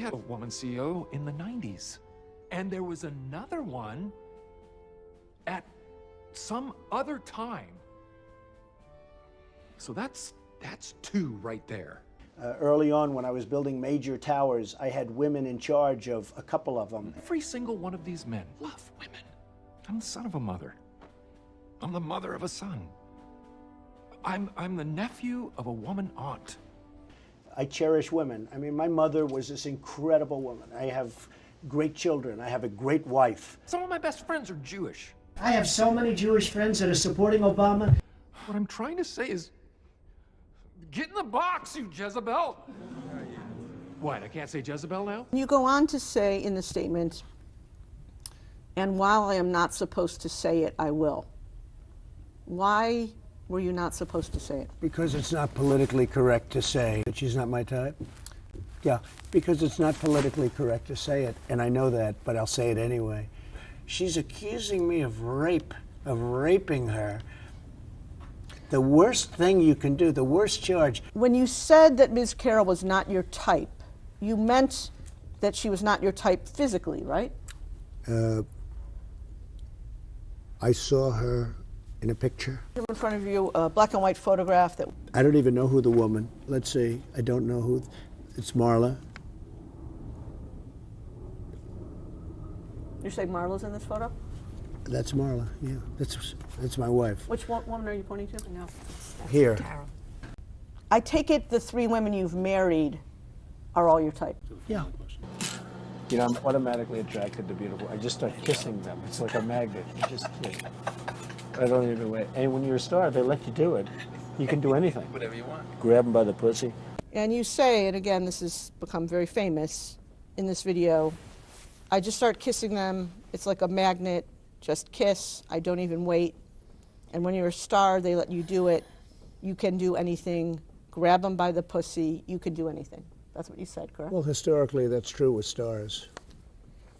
had a woman CEO in the 90s. And there was another one at some other time. So that's two right there. Early on, when I was building major towers, I had women in charge of a couple of them. Every single one of these men love women. I'm the son of a mother. I'm the mother of a son. I'm the nephew of a woman aunt. I cherish women. I mean, my mother was this incredible woman. I have great children. I have a great wife. Some of my best friends are Jewish. I have so many Jewish friends that are supporting Obama. What I'm trying to say is, get in the box, you Jezebel. What, I can't say Jezebel now? You go on to say in the statement, and while I am not supposed to say it, I will. Why were you not supposed to say it? Because it's not politically correct to say that she's not my type. Yeah, because it's not politically correct to say it, and I know that, but I'll say it anyway. She's accusing me of rape, of raping her. The worst thing you can do, the worst charge. When you said that Ms. Carroll was not your type, you meant that she was not your type physically, right? I saw her in a picture. In front of you, a black and white photograph that... I don't even know who the woman. Let's see. I don't know who. It's Marla. You say Marla's in this photo? That's Marla, yeah. That's my wife. Which woman are you pointing to? No. Here. Carol. I take it the three women you've married are all your type? Yeah. You know, I'm automatically attracted to beautiful. I just start kissing them. It's like a magnet. You just kiss. I don't even wait. And when you're a star, they let you do it. You can do anything. Whatever you want. Grab them by the pussy. And you say, and again, this has become very famous in this video, I just start kissing them. It's like a magnet. Just kiss. I don't even wait. And when you're a star, they let you do it. You can do anything. Grab them by the pussy. You can do anything. That's what you said, correct? Well, historically, that's true with stars.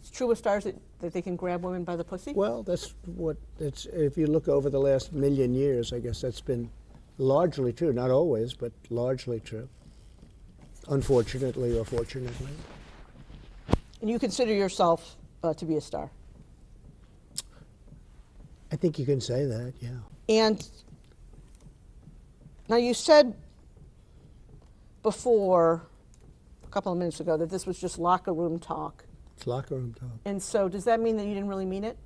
It's true with stars that they can grab women by the pussy? Well, that's what it's. If you look over the last million years, I guess that's been largely true. Not always, but largely true. Unfortunately or fortunately. And you consider yourself to be a star? I think you can say that, yeah. And now you said before, a couple of minutes ago, that this was just locker room talk. It's locker room talk. And so does that mean that you didn't really mean it?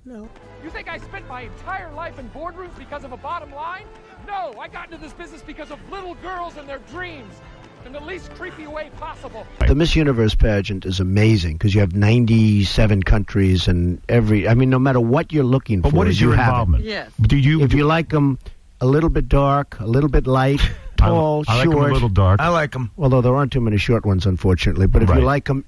No. You think I spent my entire life in boardrooms because of a bottom line? No, I got into this business because of little girls and their dreams in the least creepy way possible. The Miss Universe pageant is amazing because you have 97 countries and no matter what you're looking for. But what is your involvement? Yes. If you like them a little bit dark, a little bit light, tall, I like short. them a little dark. I like them. Although there aren't too many short ones, unfortunately. But if you like them,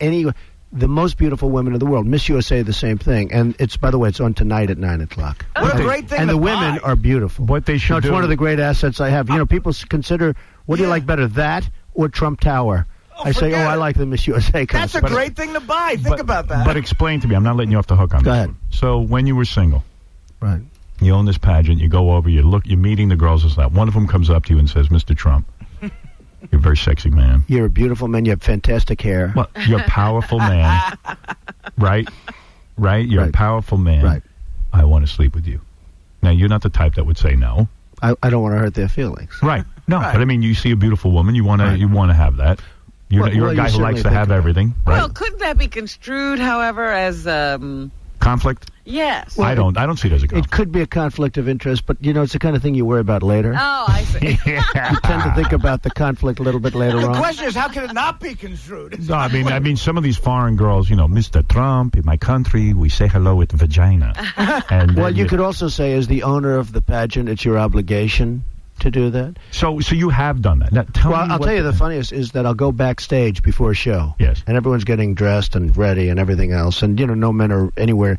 the most beautiful women in the world. Miss USA, the same thing. And by the way, it's on tonight at 9 o'clock. What a great thing And to the women buy. are beautiful. What they should It's do. one of the great assets I have. You know, people consider, what do you like better, that or Trump Tower? I say, forget I it. like the Miss USA That's a concept. great thing to buy. Think about that. But explain to me. I'm not letting you off the hook on Go this. ahead. So when you were single, Right. you own this pageant, you go over, you're meeting the girls and stuff. One of them comes up to you and says, Mr. Trump, you're a very sexy man. You're a beautiful man. You have fantastic hair. Well, you're a powerful man. Right? You're a powerful man. Right. I want to sleep with you. Now, you're not the type that would say no. I don't want to hurt their feelings. Right. No, Right. but I mean, you see a beautiful woman, you want to have that. You're Well, a guy who you likes to certainly have think everything, right? Well, couldn't that be construed, however, as Conflict? yes? I don't see it as a It conflict. could be a conflict of interest, but, it's the kind of thing you worry about later. Oh, I see. You tend to think about the conflict a little bit later The on. question is, how can it not be construed? No, I mean, some of these foreign girls, Mr. Trump, in my country, we say hello with vagina. And Well, you could also say, as the owner of the pageant, it's your obligation to do that. So you have done that. Now, tell me I'll what tell you the funniest is that I'll go backstage before a show. Yes. And everyone's getting dressed and ready and everything else. And, no men are anywhere.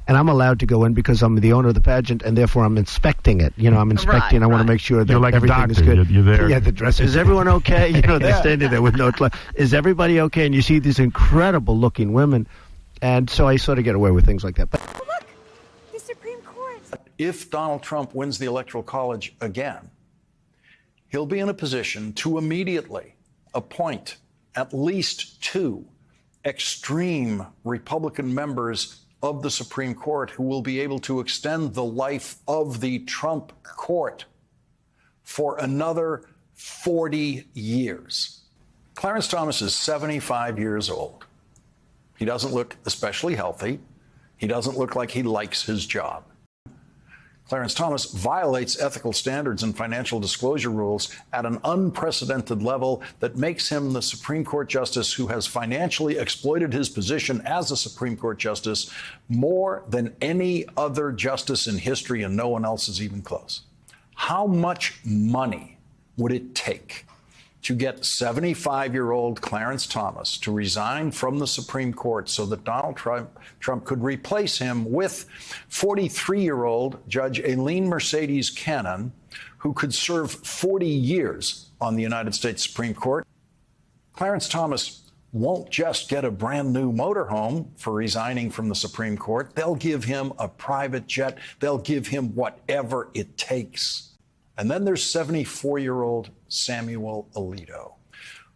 And I'm allowed to go in because I'm the owner of the pageant, and therefore I'm inspecting it. I'm inspecting. I want to make sure that You're like a everything is doctor. good. You're there. Yeah, the dress. Is everyone okay? They're standing there with no clothes. Is everybody okay? And you see these incredible-looking women. And so I sort of get away with things like that. But Look, the Supreme Court. If Donald Trump wins the Electoral College again, he'll be in a position to immediately appoint at least 2 extreme Republican members of the Supreme Court who will be able to extend the life of the Trump court for another 40 years. Clarence Thomas is 75 years old. He doesn't look especially healthy. He doesn't look like he likes his job. Clarence Thomas violates ethical standards and financial disclosure rules at an unprecedented level that makes him the Supreme Court justice who has financially exploited his position as a Supreme Court justice more than any other justice in history, and no one else is even close. How much money would it take to get 75-year-old Clarence Thomas to resign from the Supreme Court so that Donald Trump could replace him with 43-year-old Judge Aileen Mercedes Cannon, who could serve 40 years on the United States Supreme Court? Clarence Thomas won't just get a brand new motorhome for resigning from the Supreme Court. They'll give him a private jet. They'll give him whatever it takes. And then there's 74-year-old Samuel Alito,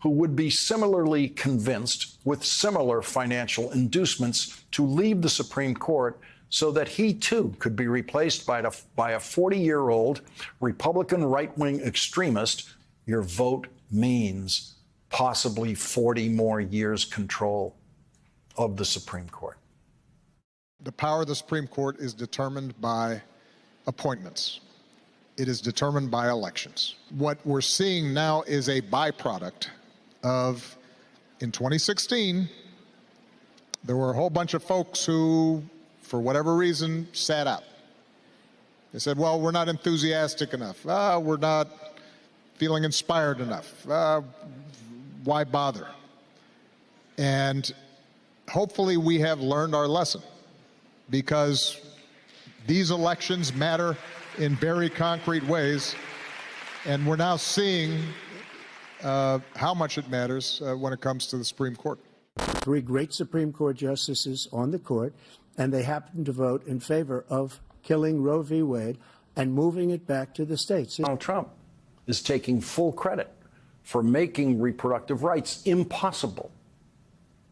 who would be similarly convinced with similar financial inducements to leave the Supreme Court so that he, too, could be replaced by a 40-year-old Republican right-wing extremist. Your vote means possibly 40 more years control of the Supreme Court. The power of the Supreme Court is determined by appointments. It is determined by elections. What we're seeing now is a byproduct of, in 2016, there were a whole bunch of folks who, for whatever reason, sat out. They said, well, we're not enthusiastic enough. We're not feeling inspired enough. Why bother? And hopefully we have learned our lesson, because these elections matter in very concrete ways, and we're now seeing how much it matters when it comes to the Supreme Court. 3 great Supreme Court justices on the court, and they happen to vote in favor of killing Roe v. Wade and moving it back to the states. Donald Trump is taking full credit for making reproductive rights impossible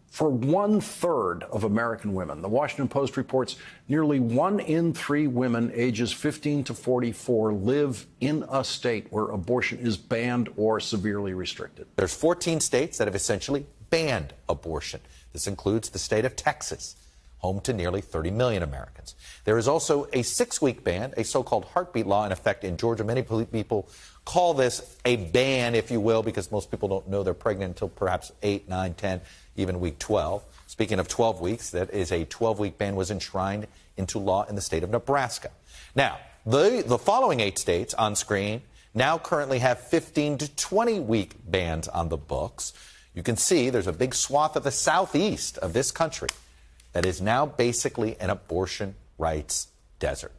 for 1/3 of American women. The Washington Post reports nearly 1 in 3 women ages 15 to 44 live in a state where abortion is banned or severely restricted. There's 14 states that have essentially banned abortion. This includes the state of Texas, home to nearly 30 million Americans. There is also a 6-week ban, a so-called heartbeat law in effect in Georgia. Many people call this a ban, if you will, because most people don't know they're pregnant until perhaps 8, 9, 10, even week 12. Speaking of 12 weeks, that is a 12-week ban was enshrined into law in the state of Nebraska. Now, the following 8 states on screen now currently have 15 to 20-week bans on the books. You can see there's a big swath of the southeast of this country that is now basically an abortion rights desert.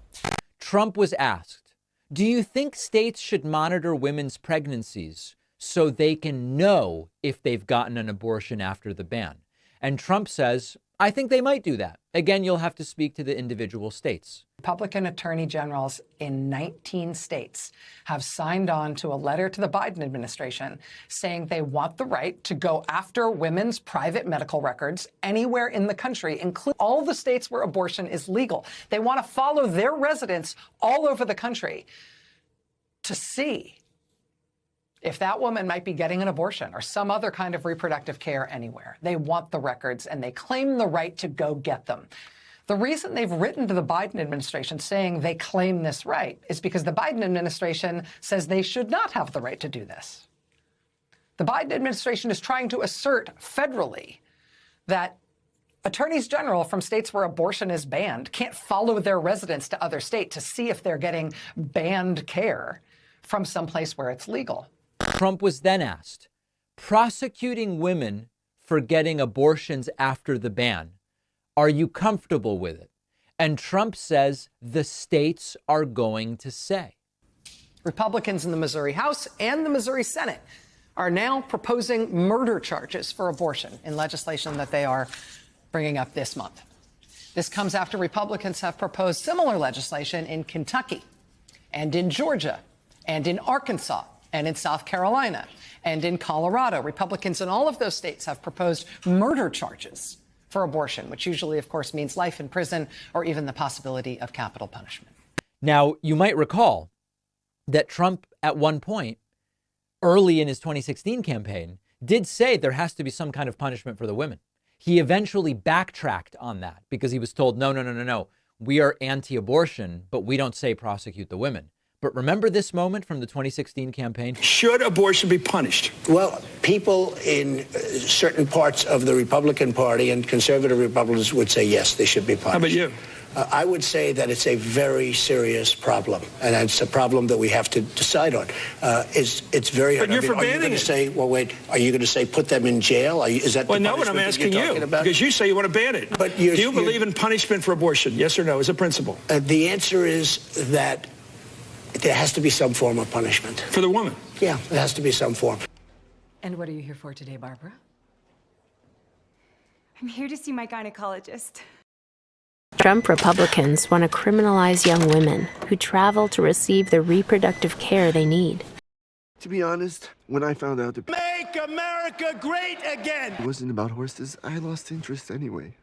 Trump was asked, do you think states should monitor women's pregnancies so they can know if they've gotten an abortion after the ban? And Trump says, I think they might do that. Again, you'll have to speak to the individual states. Republican attorney generals in 19 states have signed on to a letter to the Biden administration saying they want the right to go after women's private medical records anywhere in the country, including all the states where abortion is legal. They want to follow their residents all over the country to see if that woman might be getting an abortion or some other kind of reproductive care anywhere. They want the records, and they claim the right to go get them. The reason they've written to the Biden administration saying they claim this right is because the Biden administration says they should not have the right to do this. The Biden administration is trying to assert federally that attorneys general from states where abortion is banned can't follow their residents to other states to see if they're getting banned care from someplace where it's legal. Trump was then asked, prosecuting women for getting abortions after the ban, are you comfortable with it? And Trump says the states are going to say. Republicans in the Missouri House and the Missouri Senate are now proposing murder charges for abortion in legislation that they are bringing up this month. This comes after Republicans have proposed similar legislation in Kentucky and in Georgia and in Arkansas and in South Carolina And in Colorado, Republicans in all of those states have proposed murder charges for abortion, which usually, of course, means life in prison or even the possibility of capital punishment. Now, you might recall that Trump, at one point, early in his 2016 campaign, did say there has to be some kind of punishment for the women. He eventually backtracked on that because he was told, no. We are anti-abortion, but we don't say prosecute the women. But remember this moment from the 2016 campaign? Should abortion be punished? Well, people in certain parts of the Republican Party and conservative Republicans would say, yes, they should be punished. How about you? I would say that it's a very serious problem, and it's a problem that we have to decide on. It's very hard. But you're for are you banning going to it. say, well, wait, are you going to say put them in jail? Is that Well, the no, what I'm punishment that asking you're you, talking about? because you say you want to ban it. But do you believe in punishment for abortion? Yes or no, as a principle? The answer is that there has to be some form of punishment. For the woman? Yeah, there has to be some form. And what are you here for today, Barbara? I'm here to see my gynecologist. Trump Republicans want to criminalize young women who travel to receive the reproductive care they need. To be honest, when I found out that Make America great again! it wasn't about horses, I lost interest anyway.